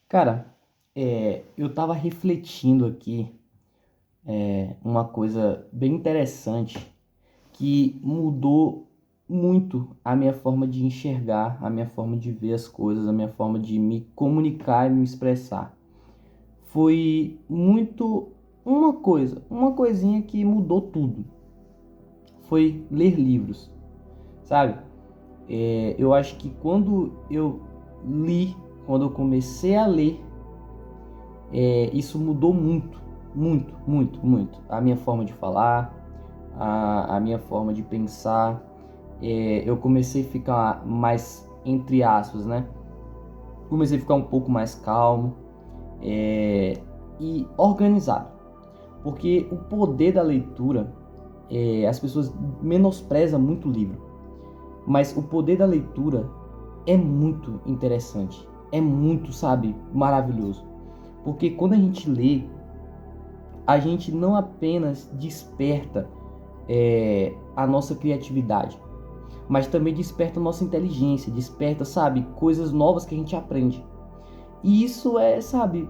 Cara, eu tava refletindo aqui uma coisa bem interessante que mudou muito a minha forma de enxergar, a minha forma de ver as coisas, a minha forma de me comunicar e me expressar. Foi muito uma coisinha que mudou tudo. Foi ler livros, sabe? Eu acho que quando eu comecei a ler, isso mudou muito, muito, muito, muito. A minha forma de falar, a minha forma de pensar. Eu comecei a ficar mais, entre aspas, né? Comecei a ficar um pouco mais calmo, e organizado. Porque o poder da leitura, as pessoas menosprezam muito o livro. Mas o poder da leitura é muito interessante. É muito, sabe, maravilhoso. Porque quando a gente lê, a gente não apenas desperta a nossa criatividade, mas também desperta a nossa inteligência, desperta, sabe, coisas novas que a gente aprende. E isso sabe,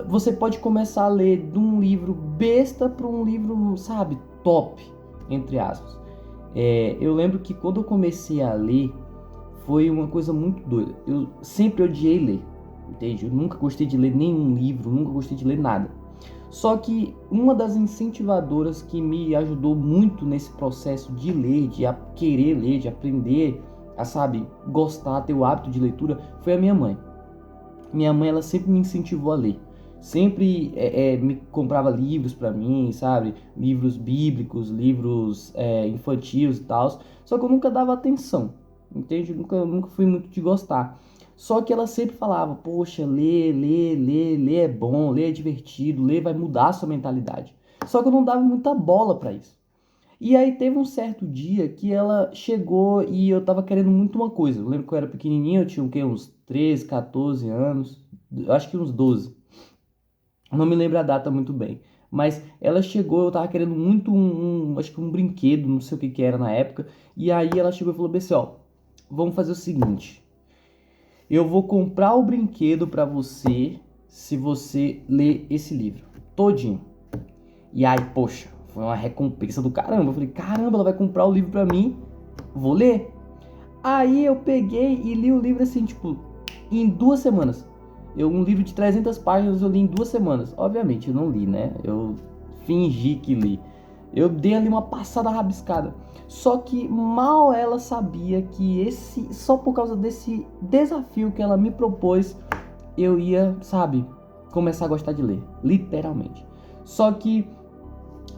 você pode começar a ler de um livro besta para um livro, sabe, top, entre aspas. Eu lembro que quando eu comecei a ler, foi uma coisa muito doida. Eu sempre odiei ler, entende? Eu nunca gostei de ler nenhum livro, nunca gostei de ler nada. Só que uma das incentivadoras que me ajudou muito nesse processo de ler, querer ler, de aprender, a, sabe, gostar, ter o hábito de leitura, foi a minha mãe. Minha mãe, ela sempre me incentivou a ler. Sempre me comprava livros para mim, sabe? Livros bíblicos, livros infantis e tal. Só que eu nunca dava atenção, entende? Nunca fui muito de gostar. Só que ela sempre falava, poxa, ler é bom, ler é divertido, ler vai mudar a sua mentalidade. Só que eu não dava muita bola para isso. E aí teve um certo dia que ela chegou e eu tava querendo muito uma coisa. Eu lembro que eu era pequenininho, eu tinha o quê? Uns 13, 14 anos, acho que uns 12. Não me lembro a data muito bem. Mas ela chegou, eu tava querendo muito acho que um brinquedo, não sei o que que era na época. E aí ela chegou e falou bem assim, ó, vamos fazer o seguinte. Eu vou comprar o brinquedo pra você se você ler esse livro todinho. E aí, poxa, foi uma recompensa do caramba. Eu falei, caramba, ela vai comprar o livro pra mim, vou ler. Aí eu peguei e li o livro assim, tipo, em 2 semanas. Um livro de 300 páginas eu li em 2 semanas. Obviamente, eu não li, né? Eu fingi que li. Eu dei ali uma passada rabiscada. Só que mal ela sabia que só por causa desse desafio que ela me propôs, eu ia, sabe, começar a gostar de ler. Literalmente. Só que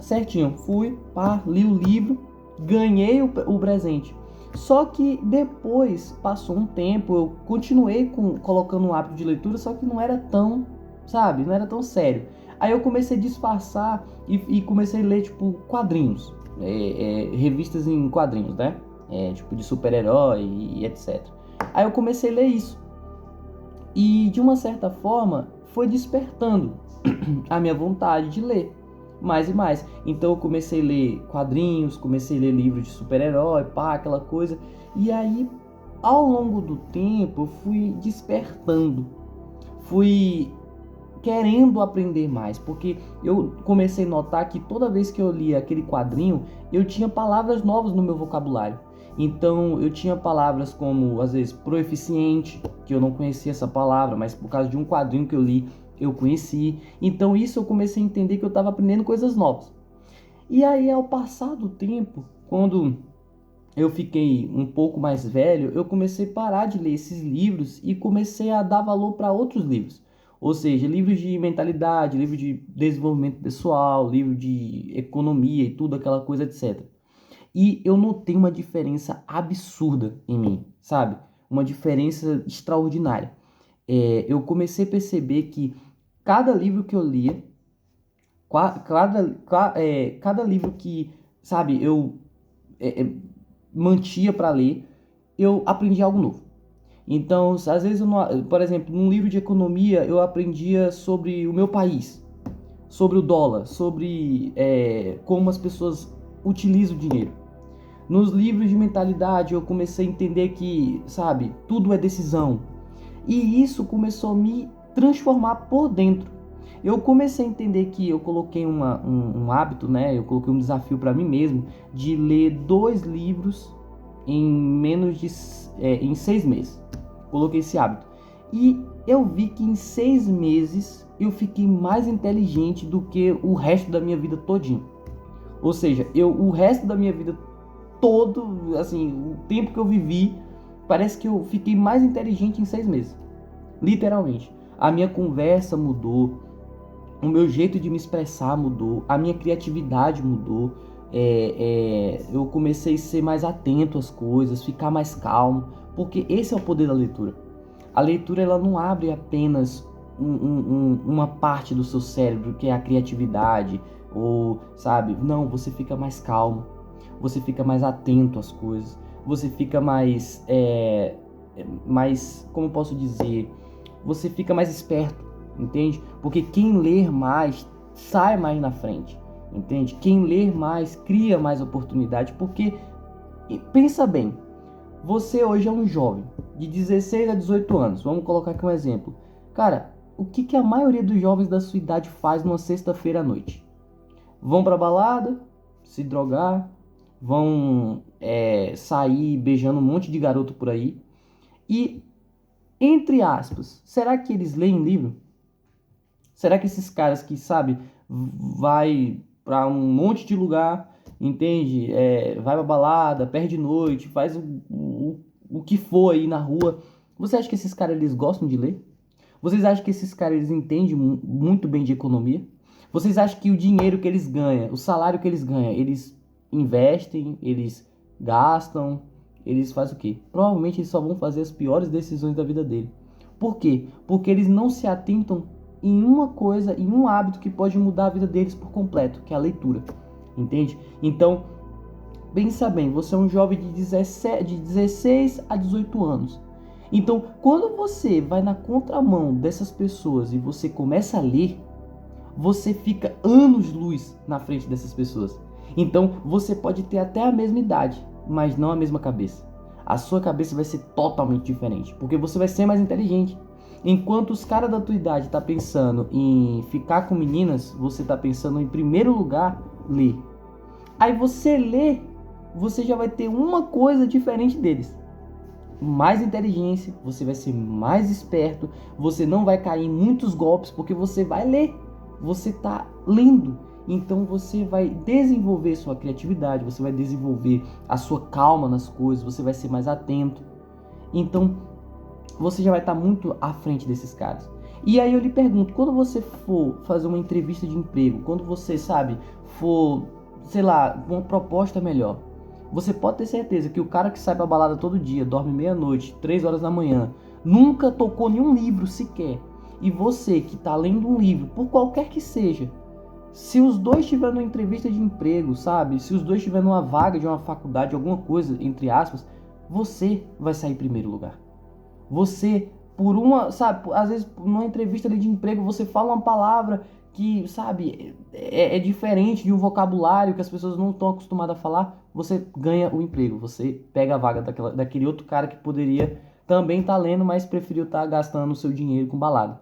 certinho, fui, pá, li o livro, ganhei o presente. Só que depois, passou um tempo, eu continuei colocando um hábito de leitura, só que não era tão, sabe, não era tão sério. Aí eu comecei a disfarçar e comecei a ler, tipo, quadrinhos, revistas em quadrinhos, né? Tipo, de super-herói e etc. Aí eu comecei a ler isso. E, de uma certa forma, foi despertando a minha vontade de ler mais e mais. Então eu comecei a ler quadrinhos, comecei a ler livros de super-herói, pá, aquela coisa. E aí, ao longo do tempo, eu fui despertando, fui querendo aprender mais, porque eu comecei a notar que toda vez que eu lia aquele quadrinho, eu tinha palavras novas no meu vocabulário. Então eu tinha palavras como, às vezes, proeficiente, que eu não conhecia essa palavra, mas por causa de um quadrinho que eu li, eu conheci. Então isso eu comecei a entender que eu estava aprendendo coisas novas. E aí, ao passar do tempo, quando eu fiquei um pouco mais velho, eu comecei a parar de ler esses livros e comecei a dar valor para outros livros. Ou seja, livros de mentalidade, livro de desenvolvimento pessoal, livro de economia e tudo aquela coisa, etc. E eu notei uma diferença absurda em mim, sabe? Uma diferença extraordinária. Eu comecei a perceber que cada livro que eu lia, cada livro que, sabe, eu é, é, mantia para ler, eu aprendi algo novo. Então, às vezes, por exemplo, num livro de economia, eu aprendia sobre o meu país, sobre o dólar, sobre como as pessoas utilizam o dinheiro. Nos livros de mentalidade, eu comecei a entender que, sabe, tudo é decisão. E isso começou a me transformar por dentro. Eu comecei a entender que eu coloquei um hábito, né? Eu coloquei um desafio para mim mesmo de ler 2 livros em menos de em 6 meses. Coloquei esse hábito. E eu vi que em 6 meses eu fiquei mais inteligente do que o resto da minha vida todinho. Ou seja, o resto da minha vida todo, assim, o tempo que eu vivi, parece que eu fiquei mais inteligente em 6 meses. Literalmente. A minha conversa mudou, o meu jeito de me expressar mudou, a minha criatividade mudou, eu comecei a ser mais atento às coisas, ficar mais calmo, porque esse é o poder da leitura. A leitura, ela não abre apenas uma parte do seu cérebro, que é a criatividade, ou, sabe, não, você fica mais calmo, você fica mais atento às coisas, você fica mais, como eu posso dizer, você fica mais esperto, entende? Porque quem ler mais sai mais na frente, entende? Quem ler mais cria mais oportunidade, porque pensa bem, você hoje é um jovem de 16 a 18 anos, vamos colocar aqui um exemplo. Cara, o que a maioria dos jovens da sua idade faz numa sexta-feira à noite? Vão pra balada, se drogar, vão sair beijando um monte de garoto por aí. E, entre aspas, será que eles leem livro? Será que esses caras que, sabe, vai pra um monte de lugar, entende? Vai pra balada, perde noite, faz o que for aí na rua. Você acha que esses caras, eles gostam de ler? Vocês acham que esses caras, eles entendem muito bem de economia? Vocês acham que o dinheiro que eles ganham, o salário que eles ganham, eles investem, eles gastam, eles fazem o quê? Provavelmente eles só vão fazer as piores decisões da vida dele. Por quê? Porque eles não se atentam em uma coisa, em um hábito que pode mudar a vida deles por completo, que é a leitura. Entende? Então, pensa bem, você é um jovem de 16 a 18 anos. Então, quando você vai na contramão dessas pessoas e você começa a ler, você fica anos-luz na frente dessas pessoas. Então, você pode ter até a mesma idade, mas não a mesma cabeça. A sua cabeça vai ser totalmente diferente, porque você vai ser mais inteligente. Enquanto os caras da tua idade tá pensando em ficar com meninas, você tá pensando em primeiro lugar ler. Aí você lê, você já vai ter uma coisa diferente deles. Mais inteligência, você vai ser mais esperto, você não vai cair em muitos golpes porque você vai ler. Você tá lendo. Então você vai desenvolver sua criatividade, você vai desenvolver a sua calma nas coisas, você vai ser mais atento. Então você já vai estar muito à frente desses caras. E aí eu lhe pergunto, quando você for fazer uma entrevista de emprego, quando você, sabe, for, sei lá, uma proposta melhor, você pode ter certeza que o cara que sai pra balada todo dia, dorme meia-noite, 3 horas da manhã, nunca tocou nenhum livro sequer. E você que tá lendo um livro, por qualquer que seja, se os dois estiverem numa entrevista de emprego, sabe, se os dois estiverem numa vaga de uma faculdade, alguma coisa, entre aspas, você vai sair em primeiro lugar. Você, por uma, sabe, às vezes numa entrevista de emprego você fala uma palavra que, sabe, é diferente de um vocabulário que as pessoas não estão acostumadas a falar, você ganha o emprego, você pega a vaga daquele outro cara que poderia também estar lendo, mas preferiu estar gastando o seu dinheiro com balada.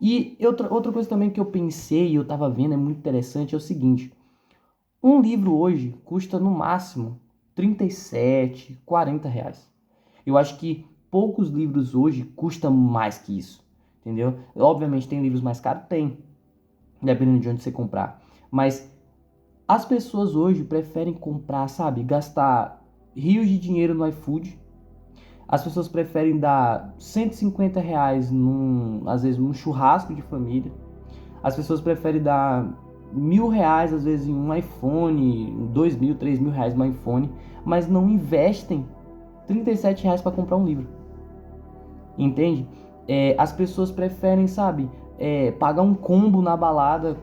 E outra coisa também que eu pensei e eu estava vendo, é muito interessante, é o seguinte, um livro hoje custa no máximo 37, 40 reais. Eu acho que poucos livros hoje custam mais que isso, entendeu? Obviamente tem livros mais caros? Tem, dependendo de onde você comprar. Mas as pessoas hoje preferem comprar, sabe, gastar rios de dinheiro no iFood. As pessoas preferem dar 150 reais às vezes num churrasco de família. As pessoas preferem dar 1.000 reais às vezes em um iPhone, 2.000, 3.000 reais no iPhone, mas não investem 37 reais para comprar um livro. Entende? As pessoas preferem, sabe, pagar um combo na balada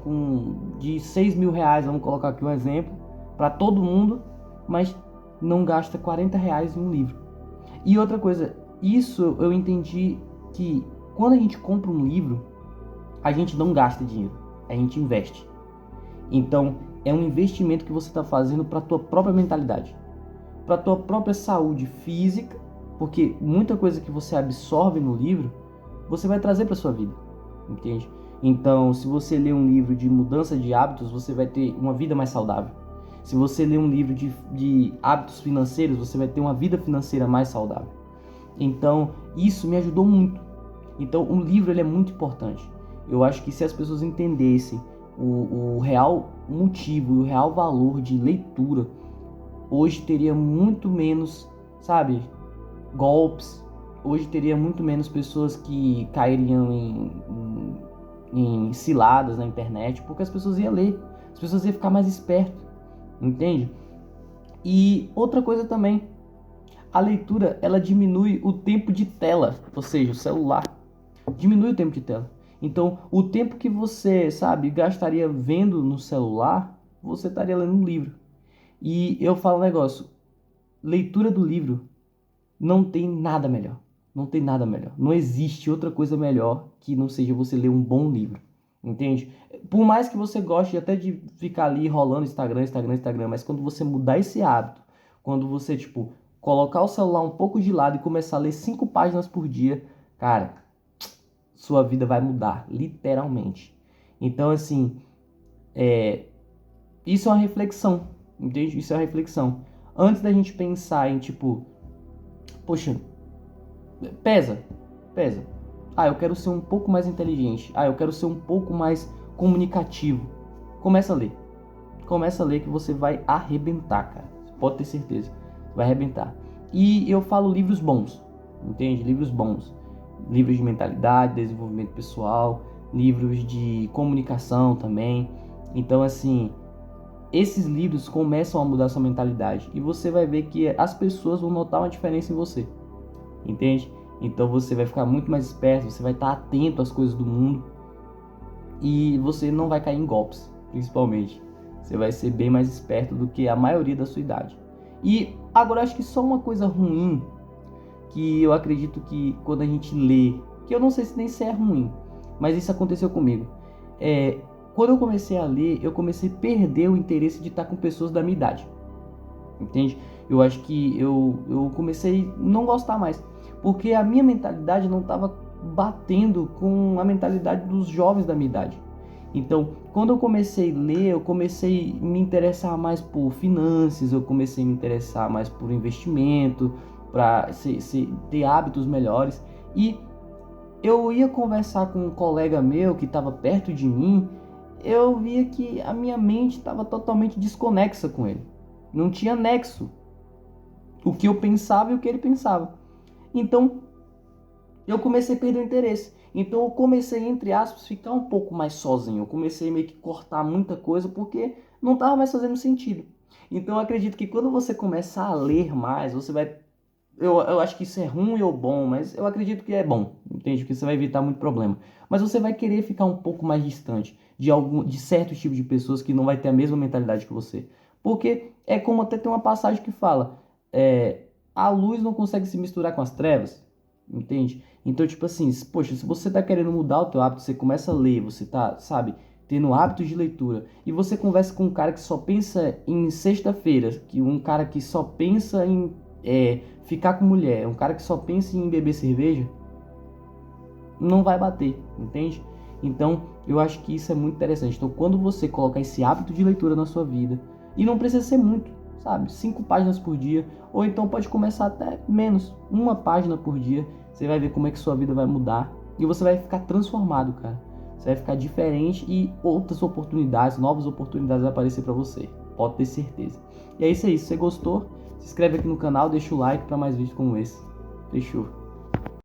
de 6.000 reais, vamos colocar aqui um exemplo, para todo mundo, mas não gasta 40 reais em um livro. E outra coisa, isso eu entendi que quando a gente compra um livro, a gente não gasta dinheiro, a gente investe. Então, é um investimento que você está fazendo para a tua própria mentalidade, para a tua própria saúde física, porque muita coisa que você absorve no livro você vai trazer para sua vida, entende? Então, se você ler um livro de mudança de hábitos, você vai ter uma vida mais saudável. Se você ler um livro de hábitos financeiros, você vai ter uma vida financeira mais saudável. Então, isso me ajudou muito. Então, um livro ele é muito importante. Eu acho que se as pessoas entendessem o real motivo e o real valor de leitura, hoje teria muito menos, sabe, golpes. Hoje teria muito menos pessoas que cairiam em ciladas na internet, porque as pessoas iam ler, as pessoas iam ficar mais espertas, entende? E outra coisa também, a leitura ela diminui o tempo de tela, ou seja, o celular diminui o tempo de tela. Então, o tempo que você, sabe, gastaria vendo no celular, você estaria lendo um livro. E eu falo um negócio, leitura do livro não tem nada melhor. Não tem nada melhor. Não existe outra coisa melhor que não seja você ler um bom livro. Entende? Por mais que você goste até de ficar ali rolando Instagram, mas quando você mudar esse hábito, quando você, tipo, colocar o celular um pouco de lado e começar a ler 5 páginas por dia, cara, sua vida vai mudar, literalmente. Então, assim, isso é uma reflexão, entende? Isso é uma reflexão. Antes da gente pensar em, tipo, poxa, pesa. Ah, eu quero ser um pouco mais inteligente. Ah, eu quero ser um pouco mais comunicativo. Começa a ler. Começa a ler que você vai arrebentar, cara. Você pode ter certeza. Vai arrebentar. E eu falo livros bons, entende? Livros bons. Livros de mentalidade, desenvolvimento pessoal, livros de comunicação também. Então, assim, esses livros começam a mudar sua mentalidade. E você vai ver que as pessoas vão notar uma diferença em você. Entende? Então você vai ficar muito mais esperto, você vai estar atento às coisas do mundo e você não vai cair em golpes, principalmente. Você vai ser bem mais esperto do que a maioria da sua idade. E agora acho que só uma coisa ruim que eu acredito que quando a gente lê, que eu não sei se nem se é ruim, mas isso aconteceu comigo. Quando eu comecei a ler, eu comecei a perder o interesse de estar com pessoas da minha idade. Entende? Eu acho que eu comecei a não gostar mais. Porque a minha mentalidade não estava batendo com a mentalidade dos jovens da minha idade. Então, quando eu comecei a ler, eu comecei a me interessar mais por finanças, eu comecei a me interessar mais por investimento, para ter hábitos melhores. E eu ia conversar com um colega meu que estava perto de mim, eu via que a minha mente estava totalmente desconexa com ele. Não tinha nexo. O que eu pensava e o que ele pensava. Então, eu comecei a perder o interesse. Então, eu comecei, entre aspas, ficar um pouco mais sozinho. Eu comecei meio que cortar muita coisa porque não estava mais fazendo sentido. Então, eu acredito que quando você começar a ler mais, você vai... Eu acho que isso é ruim ou bom, mas eu acredito que é bom, entende? Porque você vai evitar muito problema. Mas você vai querer ficar um pouco mais distante de certos tipos de pessoas que não vai ter a mesma mentalidade que você. Porque é como até tem uma passagem que fala... a luz não consegue se misturar com as trevas, entende? Então, tipo assim, poxa, se você tá querendo mudar o teu hábito, você começa a ler, você tá, sabe, tendo hábitos de leitura, e você conversa com um cara que só pensa em sexta-feira, que um cara que só pensa em ficar com mulher, um cara que só pensa em beber cerveja, não vai bater, entende? Então, eu acho que isso é muito interessante. Então, quando você colocar esse hábito de leitura na sua vida, e não precisa ser muito, sabe, 5 páginas por dia, ou então pode começar até menos, 1 página por dia, você vai ver como é que sua vida vai mudar, e você vai ficar transformado, cara. Você vai ficar diferente e outras oportunidades, novas oportunidades vão aparecer pra você, pode ter certeza. E é isso aí, se você gostou, se inscreve aqui no canal, deixa o like pra mais vídeos como esse. Fechou.